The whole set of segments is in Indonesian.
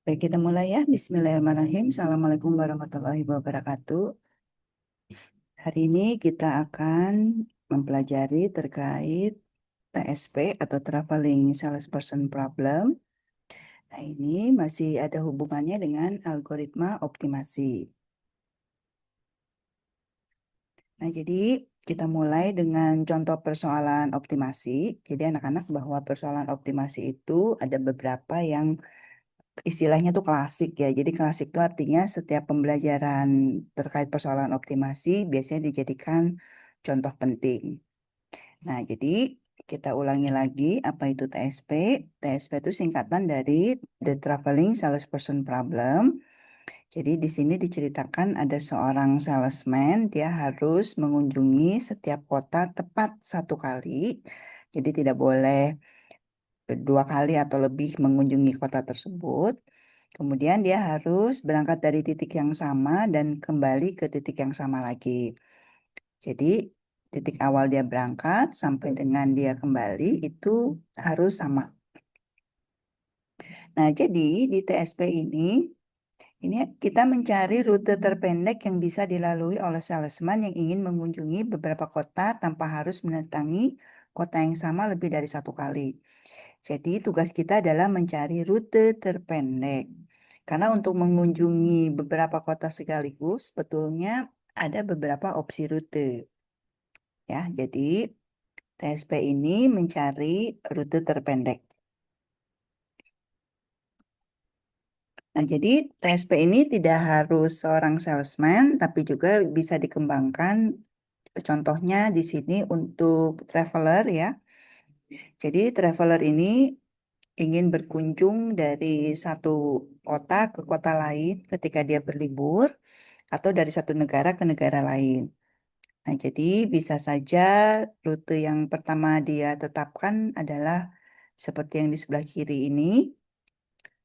Baik, kita mulai ya. Bismillahirrahmanirrahim. Assalamualaikum warahmatullahi wabarakatuh. Hari ini kita akan mempelajari terkait TSP atau Traveling Salesperson Problem. Nah, ini masih ada hubungannya dengan algoritma optimasi. Nah, jadi kita mulai dengan contoh persoalan optimasi. Jadi anak-anak bahwa persoalan optimasi itu ada beberapa yang istilahnya tuh klasik ya. Jadi klasik itu artinya setiap pembelajaran terkait persoalan optimasi biasanya dijadikan contoh penting. Nah, jadi kita ulangi lagi apa itu TSP. TSP itu singkatan dari The Traveling Salesperson Problem. Jadi di sini diceritakan ada seorang salesman, dia harus mengunjungi setiap kota tepat satu kali. Jadi tidak boleh dua kali atau lebih mengunjungi kota tersebut. Kemudian dia harus berangkat dari titik yang sama dan kembali ke titik yang sama lagi. Jadi titik awal dia berangkat sampai dengan dia kembali itu harus sama. Nah, jadi di TSP ini kita mencari rute terpendek yang bisa dilalui oleh salesman yang ingin mengunjungi beberapa kota tanpa harus mendatangi kota yang sama lebih dari satu kali. Jadi tugas kita adalah mencari rute terpendek. Karena untuk mengunjungi beberapa kota sekaligus, sebetulnya ada beberapa opsi rute. Ya, jadi TSP ini mencari rute terpendek. Nah, jadi TSP ini tidak harus seorang salesman, tapi juga bisa dikembangkan. Contohnya di sini untuk traveler ya. Jadi traveler ini ingin berkunjung dari satu kota ke kota lain ketika dia berlibur atau dari satu negara ke negara lain. Nah, jadi bisa saja rute yang pertama dia tetapkan adalah seperti yang di sebelah kiri ini.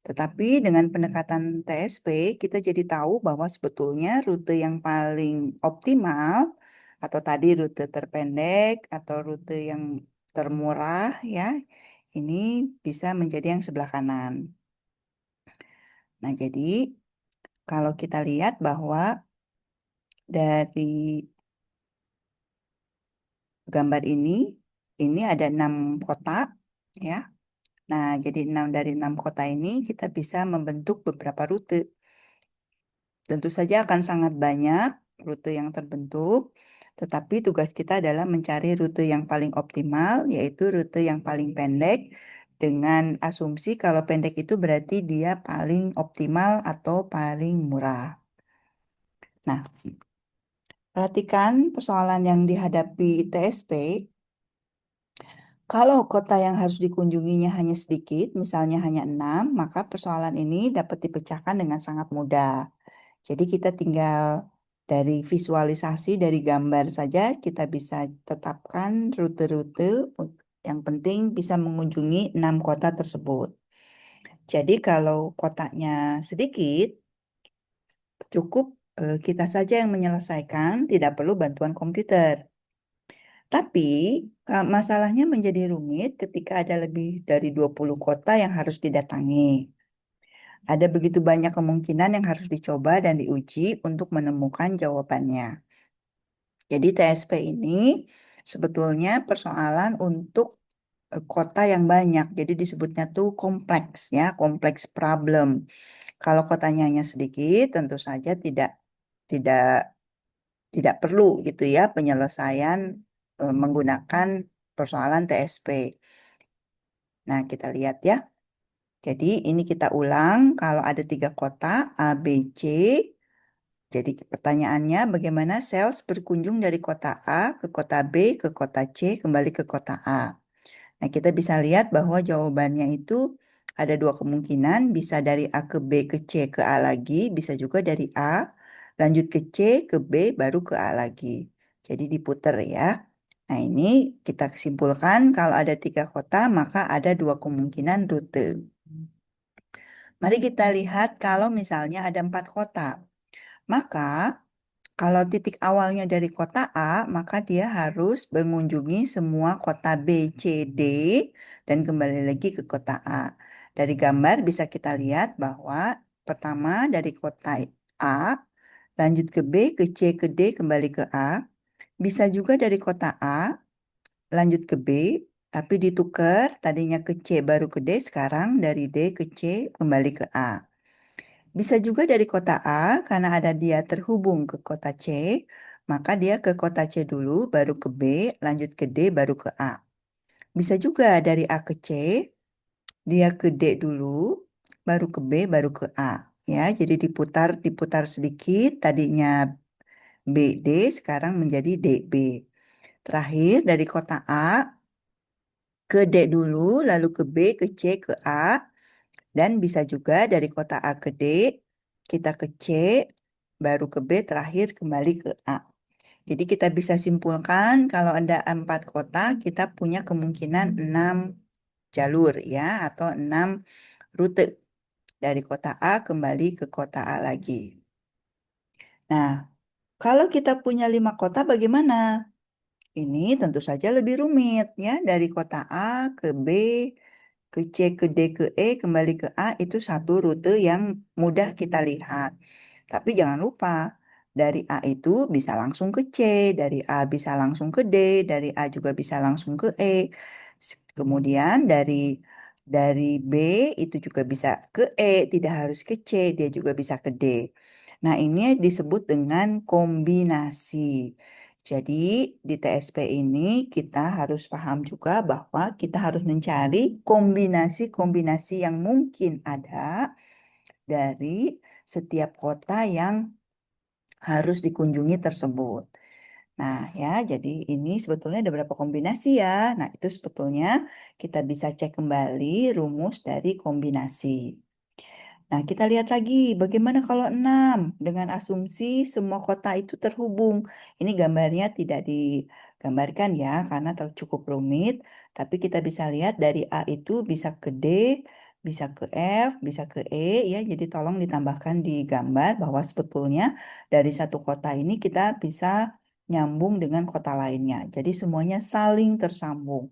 Tetapi dengan pendekatan TSP, kita jadi tahu bahwa sebetulnya rute yang paling optimal atau tadi rute terpendek atau rute yang termurah ya, ini bisa menjadi yang sebelah kanan. Nah, jadi kalau kita lihat bahwa dari gambar ini ada 6 kota ya. Nah, jadi 6 dari 6 kota ini kita bisa membentuk beberapa rute. Tentu saja akan sangat banyak rute yang terbentuk, tetapi tugas kita adalah mencari rute yang paling optimal, yaitu rute yang paling pendek, dengan asumsi kalau pendek itu berarti dia paling optimal atau paling murah. Nah, perhatikan persoalan yang dihadapi TSP. Kalau kota yang harus dikunjunginya hanya sedikit, misalnya hanya 6, maka persoalan ini dapat dipecahkan dengan sangat mudah. Jadi kita tinggal dari visualisasi, dari gambar saja, kita bisa tetapkan rute-rute yang penting bisa mengunjungi 6 kota tersebut. Jadi kalau kotanya sedikit, cukup kita saja yang menyelesaikan, tidak perlu bantuan komputer. Tapi masalahnya menjadi rumit ketika ada lebih dari 20 kota yang harus didatangi. Ada begitu banyak kemungkinan yang harus dicoba dan diuji untuk menemukan jawabannya. Jadi TSP ini sebetulnya persoalan untuk kota yang banyak. Jadi disebutnya tuh kompleks ya, kompleks problem. Kalau kotanya hanya sedikit, tentu saja tidak tidak perlu gitu ya penyelesaian menggunakan persoalan TSP. Nah, kita lihat ya. Jadi ini kita ulang, kalau ada 3 kota A, B, C. Jadi pertanyaannya bagaimana sales berkunjung dari kota A ke kota B ke kota C kembali ke kota A. Nah, kita bisa lihat bahwa jawabannya itu ada 2 kemungkinan, bisa dari A ke B ke C ke A lagi, bisa juga dari A lanjut ke C ke B baru ke A lagi. Jadi diputer ya. Nah, ini kita kesimpulkan kalau ada 3 kota maka ada 2 kemungkinan rute. Mari kita lihat kalau misalnya ada 4 kota. Maka kalau titik awalnya dari kota A, maka dia harus mengunjungi semua kota B, C, D, dan kembali lagi ke kota A. Dari gambar bisa kita lihat bahwa pertama dari kota A, lanjut ke B, ke C, ke D, kembali ke A. Bisa juga dari kota A, lanjut ke B, tapi ditukar, tadinya ke C baru ke D, sekarang dari D ke C, kembali ke A. Bisa juga dari kota A, karena ada dia terhubung ke kota C, maka dia ke kota C dulu, baru ke B, lanjut ke D, baru ke A. Bisa juga dari A ke C, dia ke D dulu, baru ke B, baru ke A. Ya, jadi diputar sedikit, tadinya BD, sekarang menjadi DB. Terakhir dari kota A ke D dulu, lalu ke B, ke C, ke A, dan bisa juga dari kota A ke D, kita ke C, baru ke B, terakhir kembali ke A. Jadi kita bisa simpulkan kalau ada 4 kota, kita punya kemungkinan 6 jalur ya, atau 6 rute dari kota A kembali ke kota A lagi. Nah, kalau kita punya 5 kota bagaimana? Ini tentu saja lebih rumit ya. Dari kota A ke B, ke C, ke D, ke E, kembali ke A itu satu rute yang mudah kita lihat. Tapi jangan lupa, dari A itu bisa langsung ke C, dari A bisa langsung ke D, dari A juga bisa langsung ke E. Kemudian dari B itu juga bisa ke E, tidak harus ke C, dia juga bisa ke D. Nah, ini disebut dengan kombinasi. Jadi, di TSP ini kita harus paham juga bahwa kita harus mencari kombinasi-kombinasi yang mungkin ada dari setiap kota yang harus dikunjungi tersebut. Nah, ya, jadi ini sebetulnya ada berapa kombinasi ya. Nah, itu sebetulnya kita bisa cek kembali rumus dari kombinasi. Nah, kita lihat lagi bagaimana kalau 6 dengan asumsi semua kota itu terhubung. Ini gambarnya tidak digambarkan ya karena cukup rumit, tapi kita bisa lihat dari A itu bisa ke D, bisa ke F, bisa ke E ya. Jadi tolong ditambahkan di gambar bahwa sebetulnya dari satu kota ini kita bisa nyambung dengan kota lainnya. Jadi semuanya saling tersambung.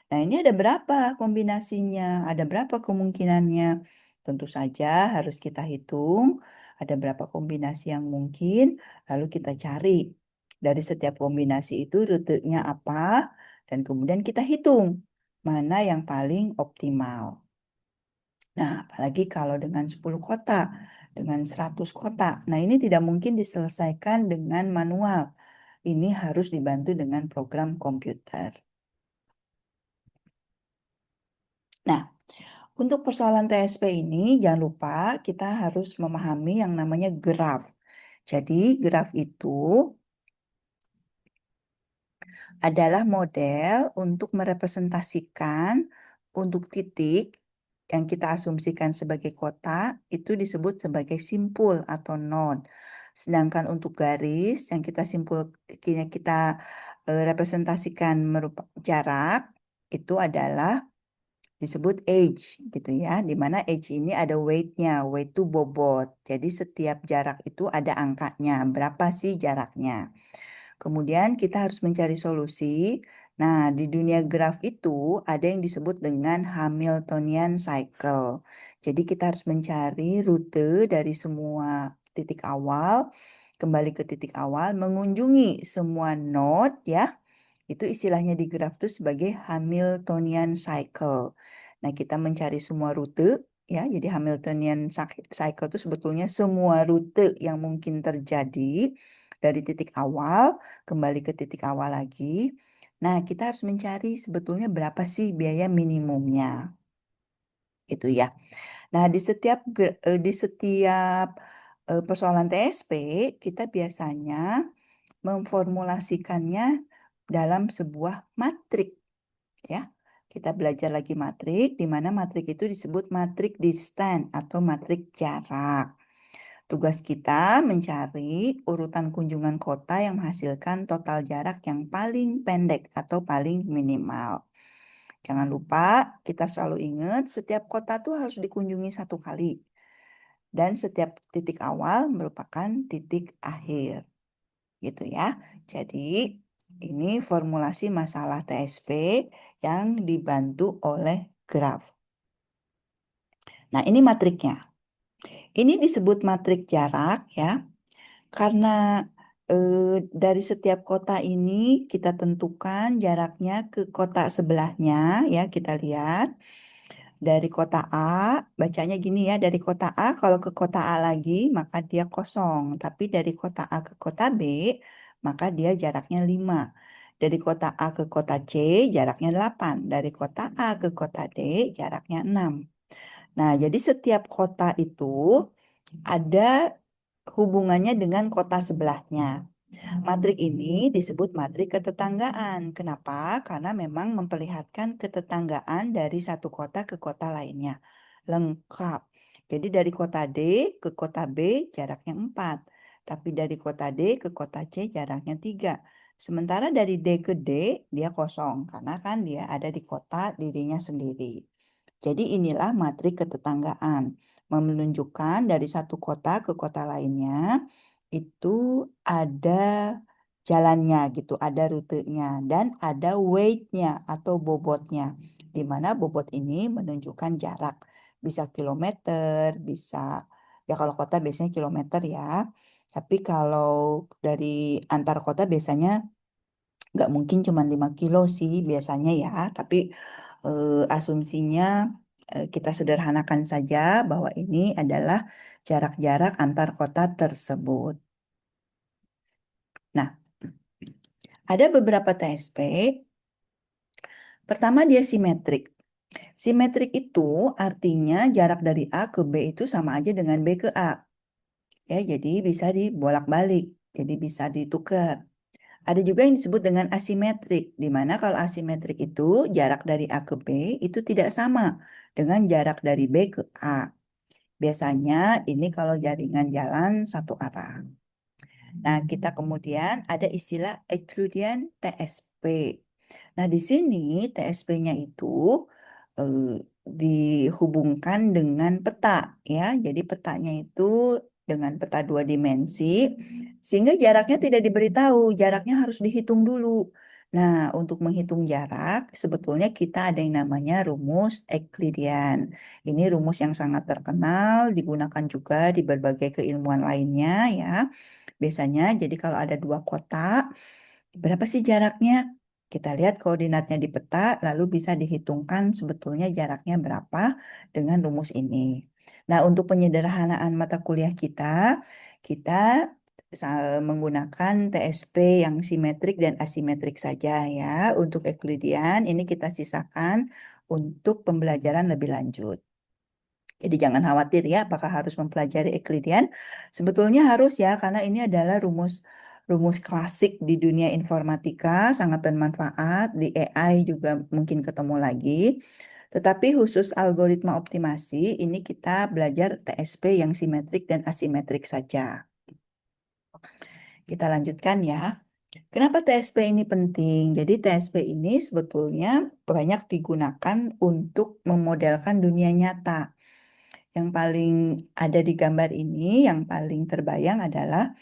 Nah, ini ada berapa kombinasinya? Ada berapa kemungkinannya? Tentu saja harus kita hitung ada berapa kombinasi yang mungkin, lalu kita cari dari setiap kombinasi itu rutenya apa, dan kemudian kita hitung mana yang paling optimal. Nah, apalagi kalau dengan 10 kota, dengan 100 kota. Nah, ini tidak mungkin diselesaikan dengan manual. Ini harus dibantu dengan program komputer. Nah, untuk persoalan TSP ini, jangan lupa kita harus memahami yang namanya graf. Jadi, graf itu adalah model untuk merepresentasikan untuk titik yang kita asumsikan sebagai kota, itu disebut sebagai simpul atau node. Sedangkan untuk garis yang kita representasikan jarak, itu adalah disebut age gitu ya, di mana age ini ada weight-nya, weight itu bobot. Jadi setiap jarak itu ada angkanya, berapa sih jaraknya. Kemudian kita harus mencari solusi. Nah, di dunia graf itu ada yang disebut dengan Hamiltonian cycle. Jadi kita harus mencari rute dari semua titik awal, kembali ke titik awal, mengunjungi semua node ya, itu istilahnya di graf itu sebagai Hamiltonian cycle. Nah, kita mencari semua rute ya. Jadi Hamiltonian cycle itu sebetulnya semua rute yang mungkin terjadi dari titik awal kembali ke titik awal lagi. Nah, kita harus mencari sebetulnya berapa sih biaya minimumnya. Itu ya. Nah, di setiap persoalan TSP, kita biasanya memformulasikannya dalam sebuah matrik ya. Kita belajar lagi matrik, di mana matrik itu disebut matrik distance atau matrik jarak. Tugas kita mencari urutan kunjungan kota yang menghasilkan total jarak yang paling pendek atau paling minimal. Jangan lupa, kita selalu ingat setiap kota tuh harus dikunjungi satu kali. Dan setiap titik awal merupakan titik akhir. Gitu ya. Jadi ini formulasi masalah TSP yang dibantu oleh graf. Nah, ini matriknya. Ini disebut matrik jarak ya, karena dari setiap kota ini kita tentukan jaraknya ke kota sebelahnya ya, kita lihat. Dari kota A, bacanya gini ya, dari kota A kalau ke kota A lagi, maka dia kosong. Tapi dari kota A ke kota B, maka dia jaraknya 5. Dari kota A ke kota C, jaraknya 8. Dari kota A ke kota D, jaraknya 6. Nah, jadi setiap kota itu ada hubungannya dengan kota sebelahnya. Matrik ini disebut matrik ketetanggaan. Kenapa? Karena memang memperlihatkan ketetanggaan dari satu kota ke kota lainnya. Lengkap. Jadi dari kota D ke kota B jaraknya 4. Tapi dari kota D ke kota C jaraknya 3. Sementara dari D ke D dia kosong. Karena kan dia ada di kota dirinya sendiri. Jadi inilah matrik ketetanggaan. Menunjukkan dari satu kota ke kota lainnya itu ada jalannya gitu, ada rutenya dan ada weight-nya atau bobotnya. Di mana bobot ini menunjukkan jarak. Bisa kilometer, bisa ya kalau kota biasanya kilometer ya. Tapi kalau dari antar kota biasanya nggak mungkin cuma 5 kilo sih biasanya ya. Tapi asumsinya kita sederhanakan saja bahwa ini adalah jarak-jarak antar kota tersebut. Nah, ada beberapa TSP. Pertama dia simetrik. Simetrik itu artinya jarak dari A ke B itu sama aja dengan B ke A. Ya, jadi bisa dibolak-balik. Jadi bisa ditukar. Ada juga yang disebut dengan asimetrik, di mana kalau asimetrik itu jarak dari A ke B itu tidak sama dengan jarak dari B ke A. Biasanya ini kalau jaringan jalan satu arah. Nah, kita kemudian ada istilah Euclidean TSP. Nah, di sini TSP-nya itu eh, dihubungkan dengan peta ya. Jadi petanya itu dengan peta 2 dimensi sehingga jaraknya tidak diberitahu, jaraknya harus dihitung dulu. Nah, untuk menghitung jarak sebetulnya kita ada yang namanya rumus Euclidean. Ini rumus yang sangat terkenal, digunakan juga di berbagai keilmuan lainnya ya. Biasanya jadi kalau ada dua kota, berapa sih jaraknya? Kita lihat koordinatnya di peta, lalu bisa dihitungkan sebetulnya jaraknya berapa dengan rumus ini. Nah, untuk penyederhanaan mata kuliah kita, kita menggunakan TSP yang simetrik dan asimetrik saja ya. Untuk Euclidean ini kita sisakan untuk pembelajaran lebih lanjut. Jadi jangan khawatir ya, apakah harus mempelajari Euclidean? Sebetulnya harus ya, karena ini adalah rumus rumus klasik di dunia informatika, sangat bermanfaat. Di AI juga mungkin ketemu lagi. Tetapi khusus algoritma optimasi, ini kita belajar TSP yang simetrik dan asimetrik saja. Kita lanjutkan ya. Kenapa TSP ini penting? Jadi TSP ini sebetulnya banyak digunakan untuk memodelkan dunia nyata. Yang paling ada di gambar ini, yang paling terbayang adalah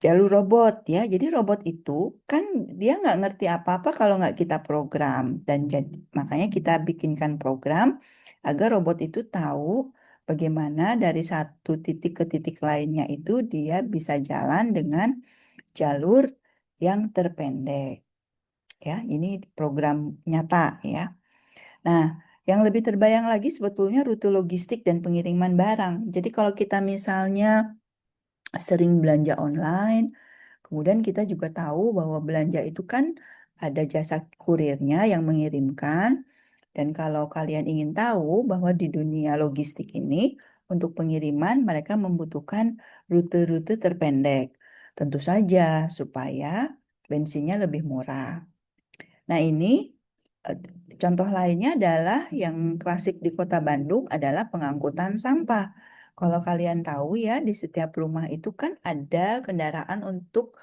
jalur robot ya. Jadi robot itu kan dia nggak ngerti apa-apa kalau nggak kita program. Dan jadi, makanya kita bikinkan program agar robot itu tahu bagaimana dari satu titik ke titik lainnya itu dia bisa jalan dengan jalur yang terpendek. Ya, ini program nyata ya. Nah, yang lebih terbayang lagi sebetulnya rute logistik dan pengiriman barang. Jadi kalau kita misalnya sering belanja online, kemudian kita juga tahu bahwa belanja itu kan ada jasa kurirnya yang mengirimkan. Dan kalau kalian ingin tahu bahwa di dunia logistik ini, untuk pengiriman mereka membutuhkan rute-rute terpendek. Tentu saja supaya bensinnya lebih murah. Nah, ini eh, contoh lainnya adalah yang klasik di Kota Bandung adalah pengangkutan sampah. Kalau kalian tahu ya, di setiap rumah itu kan ada kendaraan untuk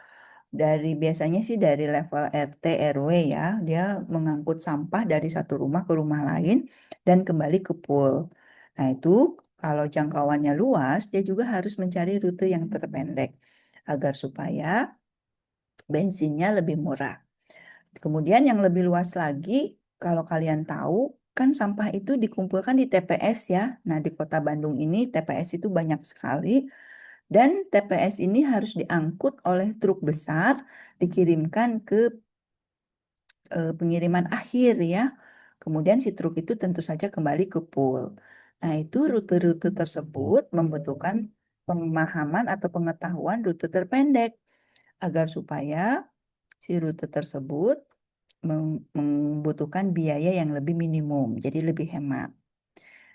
biasanya sih dari level RT RW ya, dia mengangkut sampah dari satu rumah ke rumah lain dan kembali ke pool. Nah, itu kalau jangkauannya luas, dia juga harus mencari rute yang terpendek agar supaya bensinnya lebih murah. Kemudian yang lebih luas lagi, kalau kalian tahu, kan sampah itu dikumpulkan di TPS ya. Nah, di Kota Bandung ini TPS itu banyak sekali dan TPS ini harus diangkut oleh truk besar, dikirimkan ke pengiriman akhir ya. Kemudian si truk itu tentu saja kembali ke pool. Nah, itu rute-rute tersebut membutuhkan pemahaman atau pengetahuan rute terpendek agar supaya si rute tersebut membutuhkan biaya yang lebih minimum, jadi lebih hemat.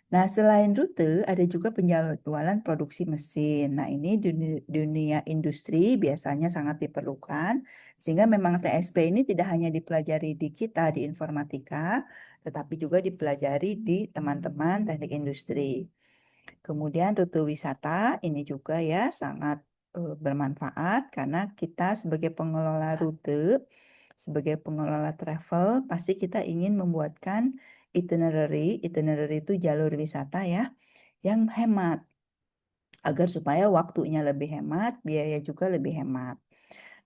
Nah, selain rute, ada juga penjadwalan produksi mesin. Nah, ini dunia industri biasanya sangat diperlukan, sehingga memang TSP ini tidak hanya dipelajari di kita di informatika, tetapi juga dipelajari di teman-teman teknik industri. Kemudian rute wisata ini juga ya sangat bermanfaat karena kita sebagai pengelola rute, sebagai pengelola travel, pasti kita ingin membuatkan itinerary. Itinerary itu jalur wisata ya, yang hemat agar supaya waktunya lebih hemat, biaya juga lebih hemat.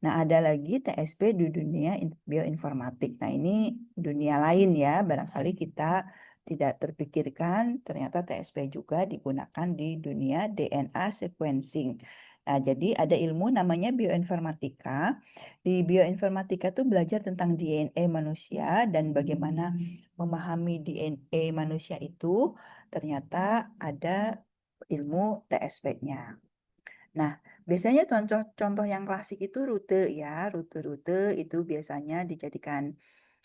Nah, ada lagi TSP di dunia bioinformatik. Nah, ini dunia lain ya. Barangkali kita tidak terpikirkan ternyata TSP juga digunakan di dunia DNA sequencing. Nah, jadi ada ilmu namanya bioinformatika. Di bioinformatika itu belajar tentang DNA manusia dan bagaimana memahami DNA manusia itu ternyata ada ilmu TSP-nya. Nah, biasanya contoh-contoh yang klasik itu rute ya. Rute-rute itu biasanya dijadikan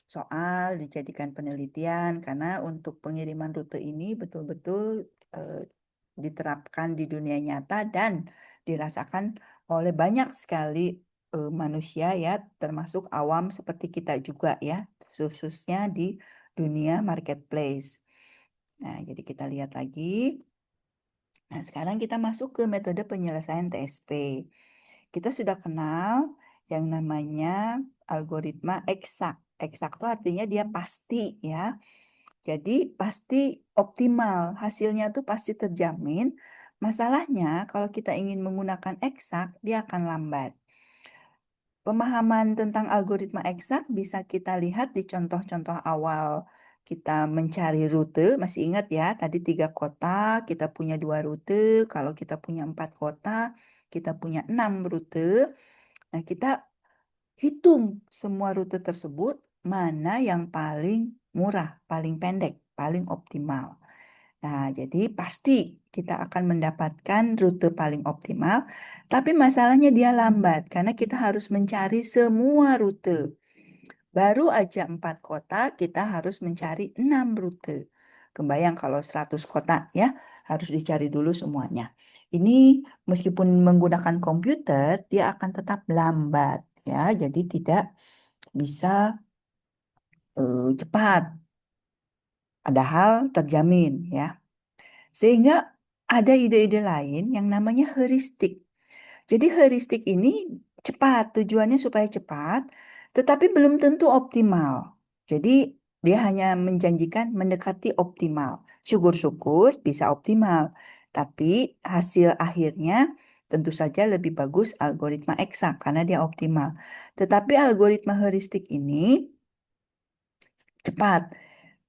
soal, dijadikan penelitian karena untuk pengiriman rute ini betul-betul eh, diterapkan di dunia nyata dan dirasakan oleh banyak sekali manusia ya, termasuk awam seperti kita juga ya, khususnya di dunia marketplace. Nah, jadi kita lihat lagi. Nah, sekarang kita masuk ke metode penyelesaian TSP. Kita sudah kenal yang namanya algoritma eksak. Eksak itu artinya dia pasti ya. Jadi pasti optimal, hasilnya tuh pasti terjamin. Masalahnya kalau kita ingin menggunakan eksak, dia akan lambat. Pemahaman tentang algoritma eksak bisa kita lihat di contoh-contoh awal kita mencari rute. Masih ingat ya, tadi 3 kota, kita punya 2 rute. Kalau kita punya 4 kota, kita punya 6 rute. Nah, kita hitung semua rute tersebut, mana yang paling murah, paling pendek, paling optimal. Nah, jadi pasti kita akan mendapatkan rute paling optimal, tapi masalahnya dia lambat karena kita harus mencari semua rute. Baru aja 4 kota, kita harus mencari 6 rute. Kebayang kalau 100 kota ya, harus dicari dulu semuanya. Ini meskipun menggunakan komputer, dia akan tetap lambat ya, jadi tidak bisa cepat. Padahal terjamin ya. Sehingga ada ide-ide lain yang namanya heuristik. Jadi heuristik ini cepat, tujuannya supaya cepat, tetapi belum tentu optimal. Jadi dia hanya menjanjikan mendekati optimal. Syukur-syukur bisa optimal, tapi hasil akhirnya tentu saja lebih bagus algoritma eksak karena dia optimal. Tetapi algoritma heuristik ini cepat.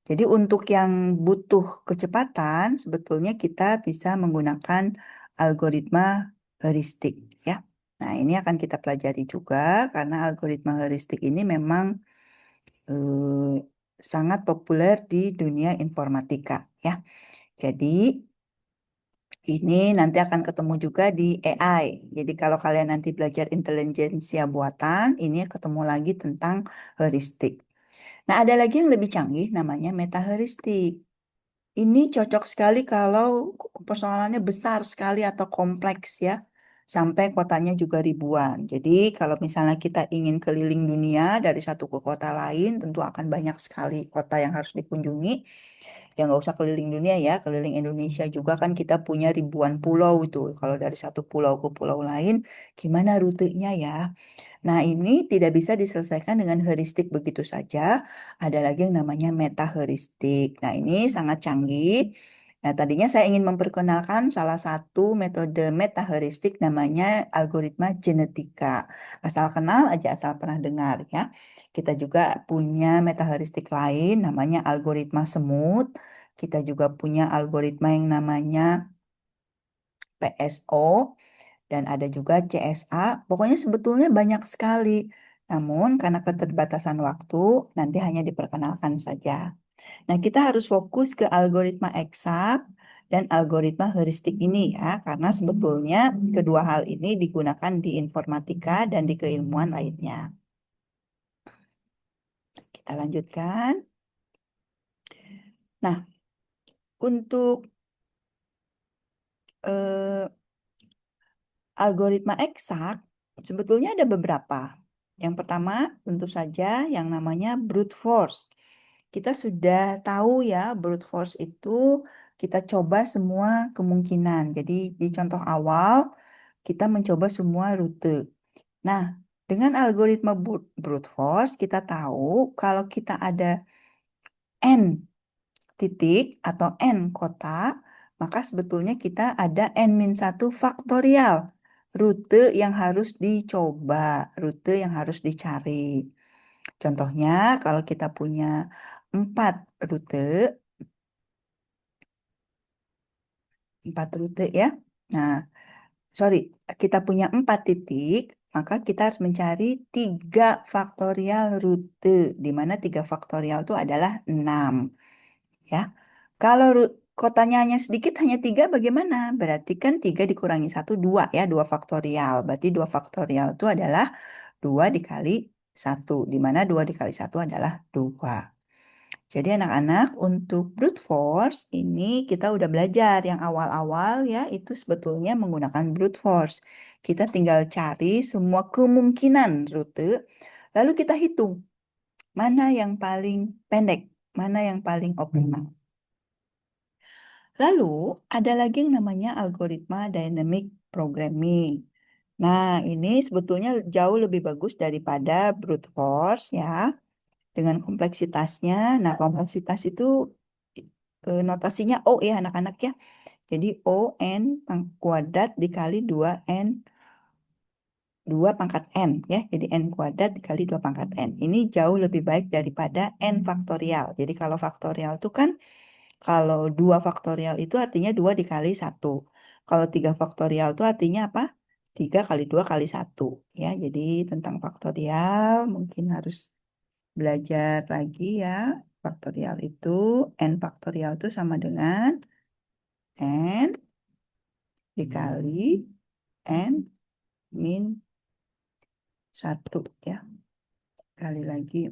Jadi untuk yang butuh kecepatan, sebetulnya kita bisa menggunakan algoritma heuristik ya. Nah, ini akan kita pelajari juga karena algoritma heuristik ini memang eh, sangat populer di dunia informatika ya. Jadi ini nanti akan ketemu juga di AI. Jadi kalau kalian nanti belajar intelijensia buatan, ini ketemu lagi tentang heuristik. Nah, ada lagi yang lebih canggih namanya metaheuristik. Ini cocok sekali kalau persoalannya besar sekali atau kompleks ya, sampai kotanya juga ribuan. Jadi kalau misalnya kita ingin keliling dunia dari satu ke kota lain, tentu akan banyak sekali kota yang harus dikunjungi. Ya nggak usah keliling dunia ya, keliling Indonesia juga kan kita punya ribuan pulau itu. Kalau dari satu pulau ke pulau lain, gimana rutenya ya? Nah, ini tidak bisa diselesaikan dengan heuristik begitu saja. Ada lagi yang namanya meta heuristik. Nah, ini sangat canggih. Nah, tadinya saya ingin memperkenalkan salah satu metode metaheuristik namanya algoritma genetika. Asal kenal aja, asal pernah dengar ya. Kita juga punya metaheuristik lain namanya algoritma semut. Kita juga punya algoritma yang namanya PSO dan ada juga CSA. Pokoknya sebetulnya banyak sekali. Namun karena keterbatasan waktu, nanti hanya diperkenalkan saja. Nah, kita harus fokus ke algoritma eksak dan algoritma heuristik ini ya, karena sebetulnya kedua hal ini digunakan di informatika dan di keilmuan lainnya. Kita lanjutkan. Nah, untuk eh, algoritma eksak, sebetulnya ada beberapa. Yang pertama, tentu saja yang namanya brute force. Kita sudah tahu ya, brute force itu kita coba semua kemungkinan. Jadi di contoh awal, kita mencoba semua rute. Nah, dengan algoritma brute force, kita tahu kalau kita ada N titik atau N kotak, maka sebetulnya kita ada N-1 faktorial rute yang harus dicoba, rute yang harus dicari. Contohnya, kalau kita punya 4 rute, 4 rute ya. Nah, sorry, kita punya 4 titik, maka kita harus mencari 3 faktorial rute, di mana 3 faktorial itu adalah 6. Ya. Kalau kotanya hanya sedikit, hanya 3, bagaimana? Berarti kan 3 dikurangi 1, 2 ya, 2 faktorial. Berarti 2 faktorial itu adalah 2 dikali 1, di mana 2 dikali 1 adalah 2. Jadi anak-anak untuk brute force ini kita udah belajar yang awal-awal ya itu sebetulnya menggunakan brute force. Kita tinggal cari semua kemungkinan rute, lalu kita hitung mana yang paling pendek, mana yang paling optimal. Lalu ada lagi yang namanya algoritma dynamic programming. Nah, ini sebetulnya jauh lebih bagus daripada brute force ya dengan kompleksitasnya. Nah, kompleksitas itu notasinya O ya anak-anak ya. Jadi O N kuadrat dikali 2N 2 pangkat N ya. Jadi N kuadrat dikali 2 pangkat N. Ini jauh lebih baik daripada N faktorial. Jadi kalau faktorial itu kan kalau 2 faktorial itu artinya 2 dikali 1. Kalau 3 faktorial itu artinya apa? 3 kali 2 kali 1 ya. Jadi tentang faktorial mungkin harus belajar lagi ya. Faktorial itu, N faktorial itu sama dengan N dikali N min 1 ya. Kali lagi.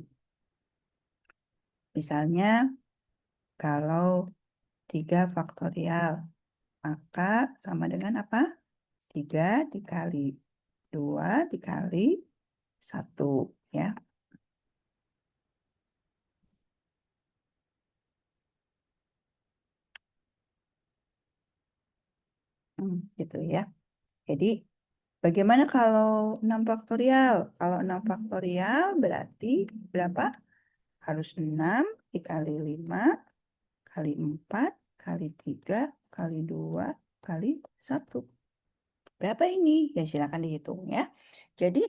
Misalnya kalau 3 faktorial, maka sama dengan apa? 3 dikali 2 dikali 1 ya. Gitu ya. Jadi bagaimana kalau 6 faktorial? Kalau 6 faktorial berarti berapa? Harus 6 dikali 5 kali 4 kali 3 kali 2 kali 1. Berapa ini? Ya silakan dihitung ya. Jadi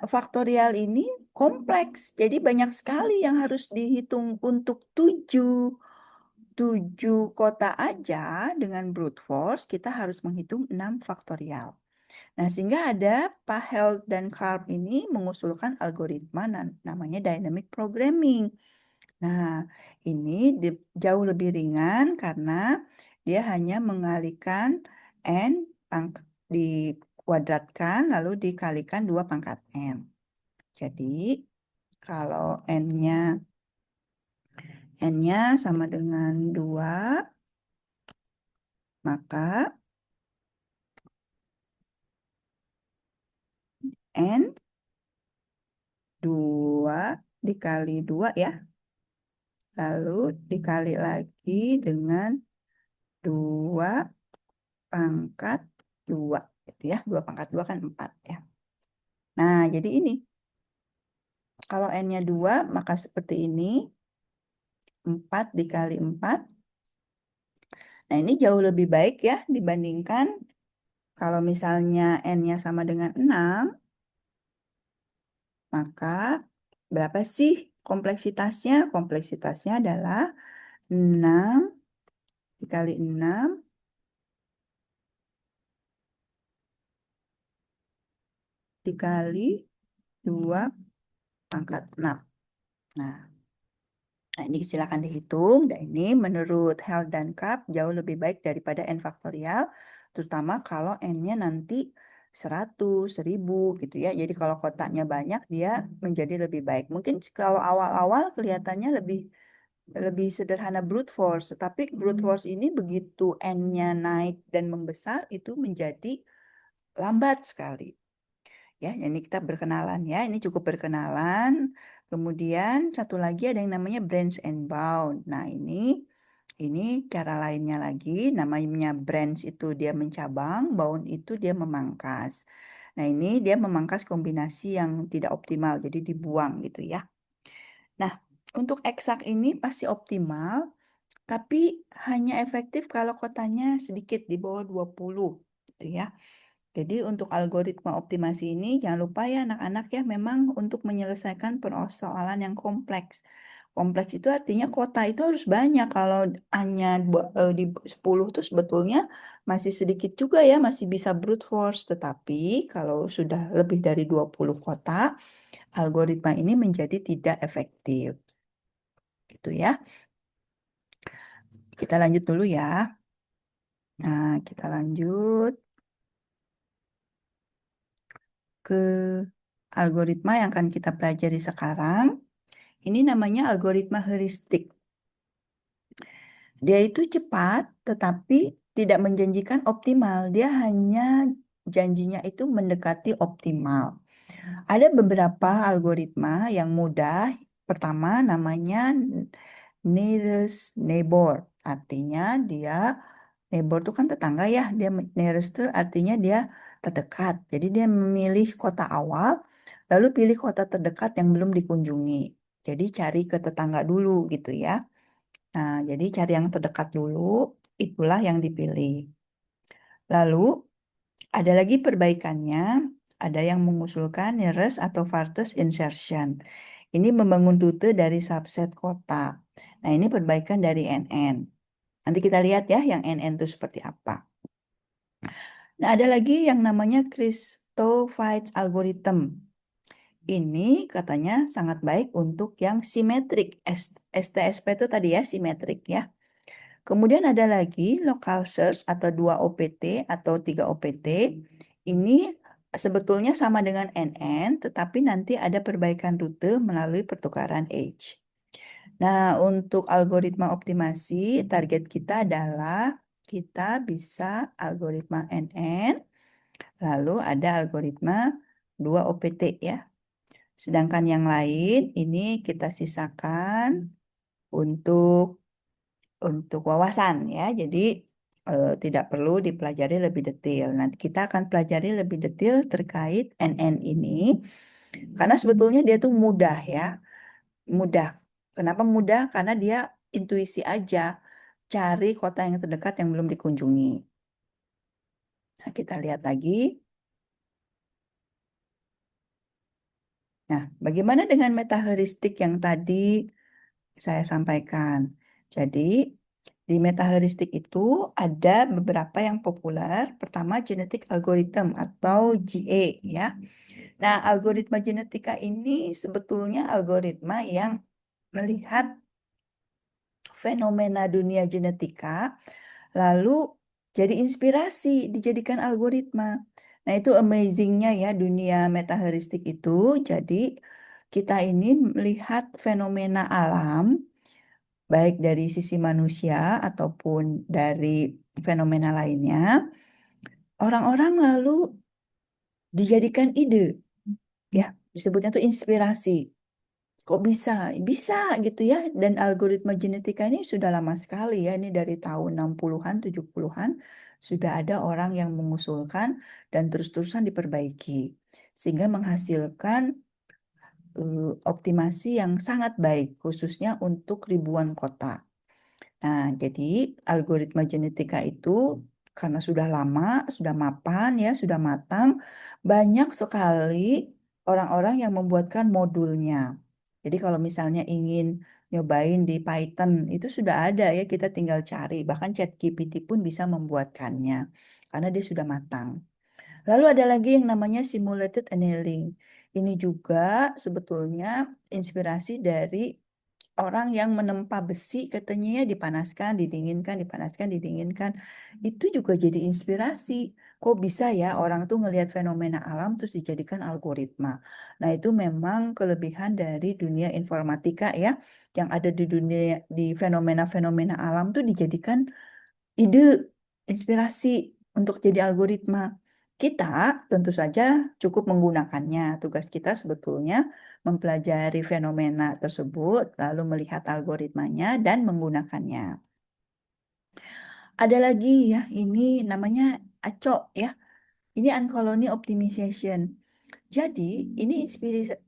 faktorial ini kompleks. Jadi banyak sekali yang harus dihitung untuk 7 kota aja dengan brute force kita harus menghitung 6 faktorial. Nah, sehingga ada Pak Held dan Karp ini mengusulkan algoritma namanya dynamic programming. Nah, ini jauh lebih ringan karena dia hanya mengalihkan N dikuadratkan lalu dikalikan 2 pangkat N. Jadi, kalau N-nya sama dengan 2, maka N 2 dikali 2 ya. Lalu dikali lagi dengan 2 pangkat 2. Gitu ya. 2 pangkat 2 kan 4 ya. Nah, jadi ini. Kalau N-nya 2, maka seperti ini. 4 dikali 4 Nah, ini jauh lebih baik ya dibandingkan kalau misalnya N-nya sama dengan 6, maka berapa sih kompleksitasnya? Kompleksitasnya adalah 6 dikali 6 dikali 2 pangkat 6. Nah, ini silakan dihitung. Dan ini menurut Held dan Karp jauh lebih baik daripada N faktorial, terutama kalau N-nya nanti 100, 1000 gitu ya. Jadi kalau kotaknya banyak, dia menjadi lebih baik. Mungkin kalau awal-awal kelihatannya lebih sederhana brute force, tapi brute force ini begitu N-nya naik dan membesar, itu menjadi lambat sekali. Ya, ini kita berkenalan ya. Ini cukup berkenalan. Kemudian satu lagi ada yang namanya branch and bound. Nah, ini cara lainnya lagi. Namanya branch itu dia mencabang, bound itu dia memangkas. Nah, ini dia memangkas kombinasi yang tidak optimal, jadi dibuang gitu ya. Nah, untuk eksak ini pasti optimal, tapi hanya efektif kalau kotanya sedikit di bawah 20 gitu ya. Jadi untuk algoritma optimasi ini jangan lupa ya anak-anak ya memang untuk menyelesaikan persoalan yang kompleks. Kompleks itu artinya kota itu harus banyak. Kalau hanya di 10 itu sebetulnya masih sedikit juga ya, masih bisa brute force. Tetapi kalau sudah lebih dari 20 kota, algoritma ini menjadi tidak efektif. Gitu ya. Kita lanjut dulu ya. Nah, kita lanjut ke algoritma yang akan kita pelajari sekarang. Ini namanya algoritma heuristik. Dia itu cepat, tetapi tidak menjanjikan optimal. Dia hanya janjinya itu mendekati optimal. Ada beberapa algoritma yang mudah. Pertama namanya nearest neighbor. Artinya dia, neighbor itu kan tetangga ya. Dia nearest itu artinya dia terdekat. Jadi dia memilih kota awal, lalu pilih kota terdekat yang belum dikunjungi. Jadi cari ke tetangga dulu gitu ya. Nah, jadi cari yang terdekat dulu, itulah yang dipilih. Lalu, ada lagi perbaikannya, ada yang mengusulkan nearest atau farthest insertion. Ini membangun rute dari subset kota. Nah, ini perbaikan dari NN. Nanti kita lihat ya yang NN itu seperti apa. Nah, ada lagi yang namanya Christophilidis algorithm. Ini katanya sangat baik untuk yang simetrik. STSP itu tadi ya, simetrik ya. Kemudian ada lagi local search atau 2 OPT atau 3 OPT. Ini sebetulnya sama dengan NN, tetapi nanti ada perbaikan rute melalui pertukaran age. Nah, untuk algoritma optimasi, target kita adalah kita bisa algoritma NN, lalu ada algoritma 2 OPT ya. Sedangkan yang lain ini kita sisakan untuk wawasan ya. Jadi tidak perlu dipelajari lebih detail. Nanti kita akan pelajari lebih detail terkait NN ini karena sebetulnya dia tuh mudah ya. Mudah. Kenapa mudah? Karena dia intuisi aja cari kota yang terdekat yang belum dikunjungi. Nah, kita lihat lagi. Nah, bagaimana dengan metaheuristik yang tadi saya sampaikan? Jadi, di metaheuristik itu ada beberapa yang populer. Pertama, genetic algorithm atau GA ya. Nah, algoritma genetika ini sebetulnya algoritma yang melihat fenomena dunia genetika, lalu jadi inspirasi dijadikan algoritma. Nah, itu amazingnya ya dunia metaheuristik itu. Jadi, kita ini melihat fenomena alam, baik dari sisi manusia ataupun dari fenomena lainnya, orang-orang lalu dijadikan ide, ya, disebutnya tuh inspirasi. Kok bisa? Bisa gitu ya. Dan algoritma genetika ini sudah lama sekali ya. Ini dari tahun 60-an, 70-an sudah ada orang yang mengusulkan dan terus-terusan diperbaiki. Sehingga menghasilkan optimasi yang sangat baik khususnya untuk ribuan kota. Nah, jadi algoritma genetika itu karena sudah lama, sudah mapan ya, sudah matang, banyak sekali orang-orang yang membuatkan modulnya. Jadi kalau misalnya ingin nyobain di Python, itu sudah ada ya, kita tinggal cari. Bahkan ChatGPT pun bisa membuatkannya, karena dia sudah matang. Lalu ada lagi yang namanya simulated annealing. Ini juga sebetulnya inspirasi dari orang yang menempa besi katanya ya dipanaskan, didinginkan, dipanaskan, didinginkan. Itu juga jadi inspirasi. Kok bisa ya orang tuh ngelihat fenomena alam terus dijadikan algoritma. Nah, itu memang kelebihan dari dunia informatika ya. Yang ada di dunia di fenomena-fenomena alam tuh dijadikan ide, inspirasi untuk jadi algoritma. Kita tentu saja cukup menggunakannya. Tugas kita sebetulnya mempelajari fenomena tersebut, lalu melihat algoritmanya dan menggunakannya. Ada lagi ya, ini namanya ACO ya. Ini Uncolony Optimization. Jadi, ini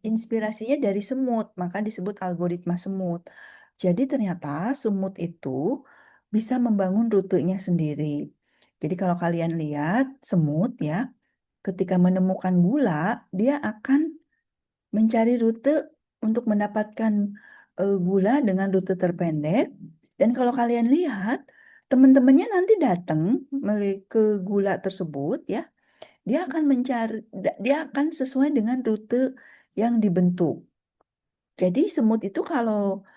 inspirasinya dari semut, maka disebut algoritma semut. Jadi ternyata semut itu bisa membangun rutenya sendiri. Jadi kalau kalian lihat semut ya, ketika menemukan gula, dia akan mencari rute untuk mendapatkan gula dengan rute terpendek. Dan kalau kalian lihat, teman-temannya nanti datang ke gula tersebut ya, dia akan mencari, dia akan sesuai dengan rute yang dibentuk. Jadi semut itu kalau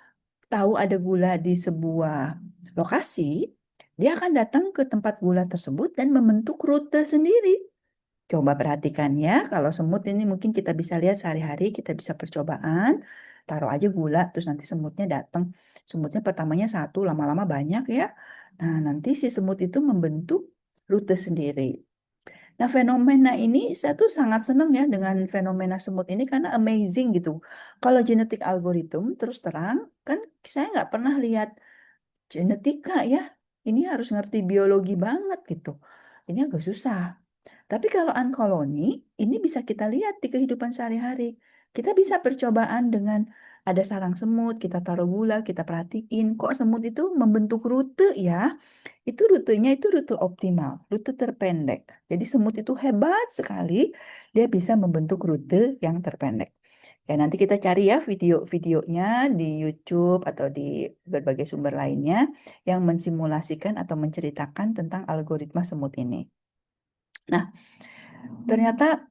tahu ada gula di sebuah lokasi, dia akan datang ke tempat gula tersebut dan membentuk rute sendiri. Coba perhatikan ya, kalau semut ini mungkin kita bisa lihat sehari-hari, kita bisa percobaan, taruh aja gula, terus nanti semutnya datang. Semutnya pertamanya satu, lama-lama banyak ya. Nah, nanti si semut itu membentuk rute sendiri. Nah, fenomena ini saya tuh sangat senang ya dengan fenomena semut ini karena amazing gitu. Kalau genetik algoritma terus terang, kan saya nggak pernah lihat genetika ya. Ini harus ngerti biologi banget gitu. Ini agak susah. Tapi kalau uncolony, ini bisa kita lihat di kehidupan sehari-hari. Kita bisa percobaan dengan ada sarang semut, kita taruh gula, kita perhatiin kok semut itu membentuk rute ya. Itu rutenya itu rute optimal, rute terpendek. Jadi semut itu hebat sekali, dia bisa membentuk rute yang terpendek. Ya nanti kita cari ya video-videonya di YouTube atau di berbagai sumber lainnya yang mensimulasikan atau menceritakan tentang algoritma semut ini. Nah, ternyata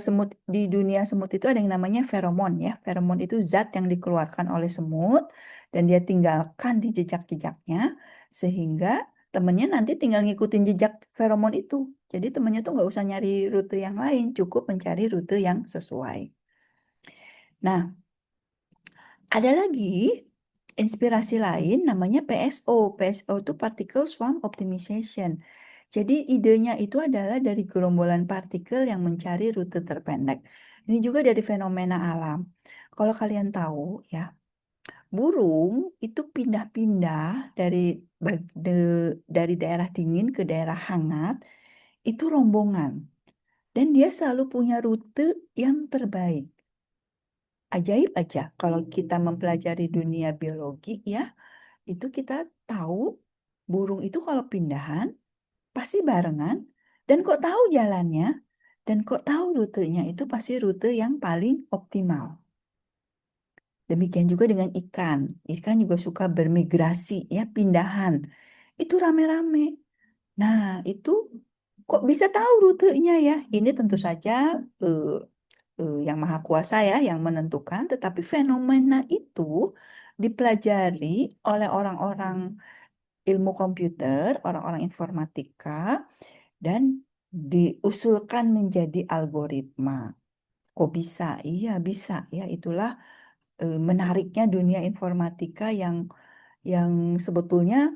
semut di dunia semut itu ada yang namanya feromon ya. Feromon itu zat yang dikeluarkan oleh semut dan dia tinggalkan di jejak-jejaknya sehingga temennya nanti tinggal ngikutin jejak feromon itu. Jadi temennya tuh nggak usah nyari rute yang lain, cukup mencari rute yang sesuai. Nah, ada lagi inspirasi lain namanya PSO. PSO itu Particle Swarm Optimization. Jadi idenya itu adalah dari gerombolan partikel yang mencari rute terpendek. Ini juga dari fenomena alam. Kalau kalian tahu ya, burung itu pindah-pindah dari daerah dingin ke daerah hangat itu rombongan dan dia selalu punya rute yang terbaik. Ajaib aja kalau kita mempelajari dunia biologi ya, itu kita tahu burung itu kalau pindahan pasti barengan dan kok tahu jalannya dan kok tahu rutenya itu pasti rute yang paling optimal. Demikian juga dengan ikan. Ikan juga suka bermigrasi ya, pindahan. Itu rame-rame. Nah, itu kok bisa tahu rutenya ya? Ini tentu saja eh, yang maha kuasa ya yang menentukan, tetapi fenomena itu dipelajari oleh orang-orang ilmu komputer, orang-orang informatika, dan diusulkan menjadi algoritma. Kok bisa? Iya, bisa ya. Itulah menariknya dunia informatika yang sebetulnya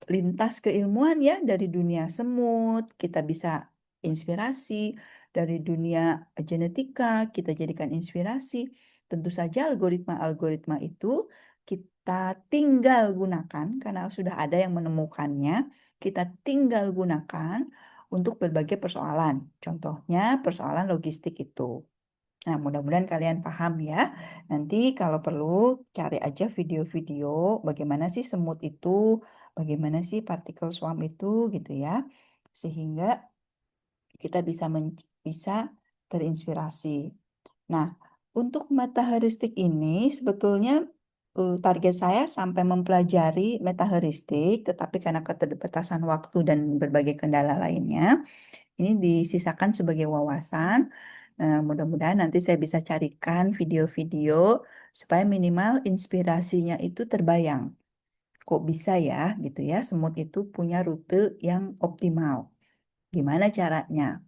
lintas keilmuan ya dari dunia semut, kita bisa inspirasi dari dunia genetika, kita jadikan inspirasi. Tentu saja algoritma-algoritma itu kita tinggal gunakan karena sudah ada yang menemukannya, kita tinggal gunakan untuk berbagai persoalan. Contohnya persoalan logistik itu. Nah, mudah-mudahan kalian paham ya. Nanti kalau perlu cari aja video-video bagaimana sih semut itu, bagaimana sih partikel swarm itu gitu ya. Sehingga kita bisa terinspirasi. Nah, untuk metaheuristik ini sebetulnya target saya sampai mempelajari metaheuristik, tetapi karena keterbatasan waktu dan berbagai kendala lainnya, ini disisakan sebagai wawasan. Nah, mudah-mudahan nanti saya bisa carikan video-video supaya minimal inspirasinya itu terbayang. Kok bisa ya, gitu ya, semut itu punya rute yang optimal. Gimana caranya?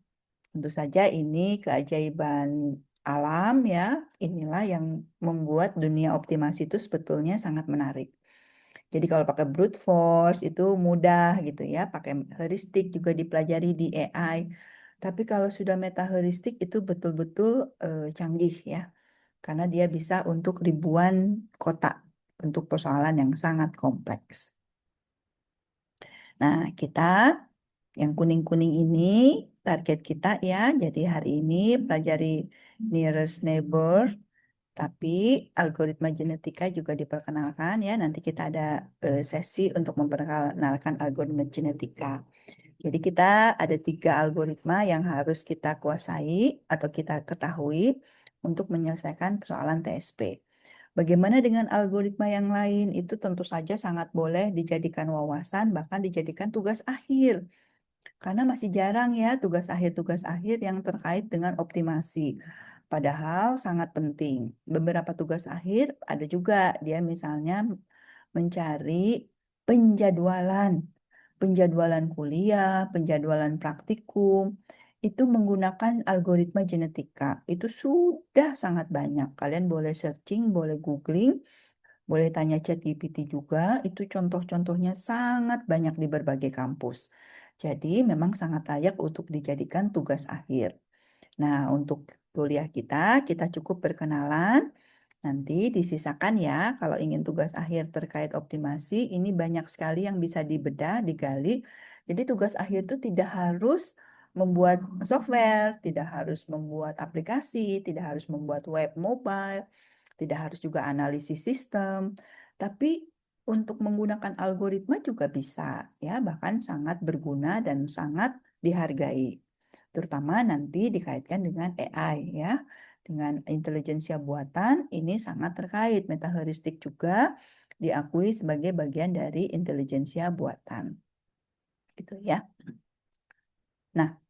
Tentu saja ini keajaiban alam ya. Inilah yang membuat dunia optimasi itu sebetulnya sangat menarik. Jadi kalau pakai brute force itu mudah gitu ya, pakai heuristik juga dipelajari di AI. Tapi kalau sudah meta heuristik itu betul-betul canggih ya, karena dia bisa untuk ribuan kotak untuk persoalan yang sangat kompleks. Nah, kita yang kuning-kuning ini target kita ya. Jadi hari ini pelajari nearest neighbor, tapi algoritma genetika juga diperkenalkan ya. Nanti kita ada sesi untuk memperkenalkan algoritma genetika. Jadi kita ada 3 algoritma yang harus kita kuasai atau kita ketahui untuk menyelesaikan persoalan TSP. Bagaimana dengan algoritma yang lain? Itu tentu saja sangat boleh dijadikan wawasan, bahkan dijadikan tugas akhir. Karena masih jarang ya tugas akhir yang terkait dengan optimasi. Padahal sangat penting. Beberapa tugas akhir ada juga dia misalnya mencari penjadwalan, penjadwalan kuliah, penjadwalan praktikum, itu menggunakan algoritma genetika. Itu sudah sangat banyak. Kalian boleh searching, boleh googling, boleh tanya ChatGPT juga, itu contoh-contohnya sangat banyak di berbagai kampus. Jadi memang sangat layak untuk dijadikan tugas akhir. Nah, untuk kuliah kita cukup perkenalan. Nanti disisakan ya, kalau ingin tugas akhir terkait optimasi, ini banyak sekali yang bisa dibedah, digali. Jadi tugas akhir itu tidak harus membuat software, tidak harus membuat aplikasi, tidak harus membuat web mobile, tidak harus juga analisis sistem, tapi untuk menggunakan algoritma juga bisa ya, bahkan sangat berguna dan sangat dihargai. Terutama nanti dikaitkan dengan AI ya. Dengan intelijensia buatan ini sangat terkait. Metaheuristik juga diakui sebagai bagian dari intelijensia buatan. Gitu ya. Nah,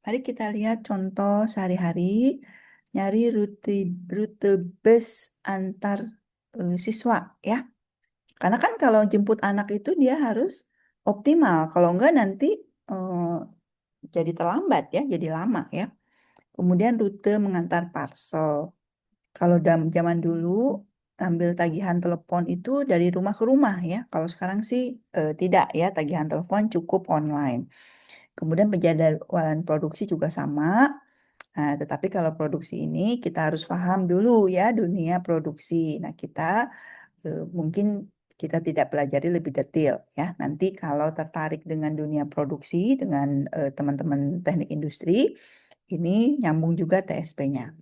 mari kita lihat contoh sehari-hari nyari rute rute bus antar siswa ya. Karena kan kalau jemput anak itu dia harus optimal. Kalau enggak nanti jadi terlambat ya, jadi lama ya. Kemudian rute mengantar parcel. Kalau zaman dulu ambil tagihan telepon itu dari rumah ke rumah ya. Kalau sekarang sih tidak ya, tagihan telepon cukup online. Kemudian penjadwalan produksi juga sama. Nah, tetapi kalau produksi ini kita harus paham dulu ya dunia produksi. Nah, kita mungkin kita tidak pelajari lebih detail ya. Nanti kalau tertarik dengan dunia produksi dengan teman-teman teknik industri, ini nyambung juga TSP-nya.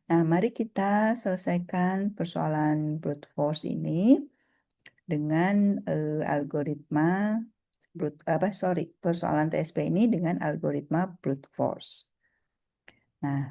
Nah, mari kita selesaikan persoalan brute force ini dengan algoritma persoalan TSP ini dengan algoritma brute force. Nah,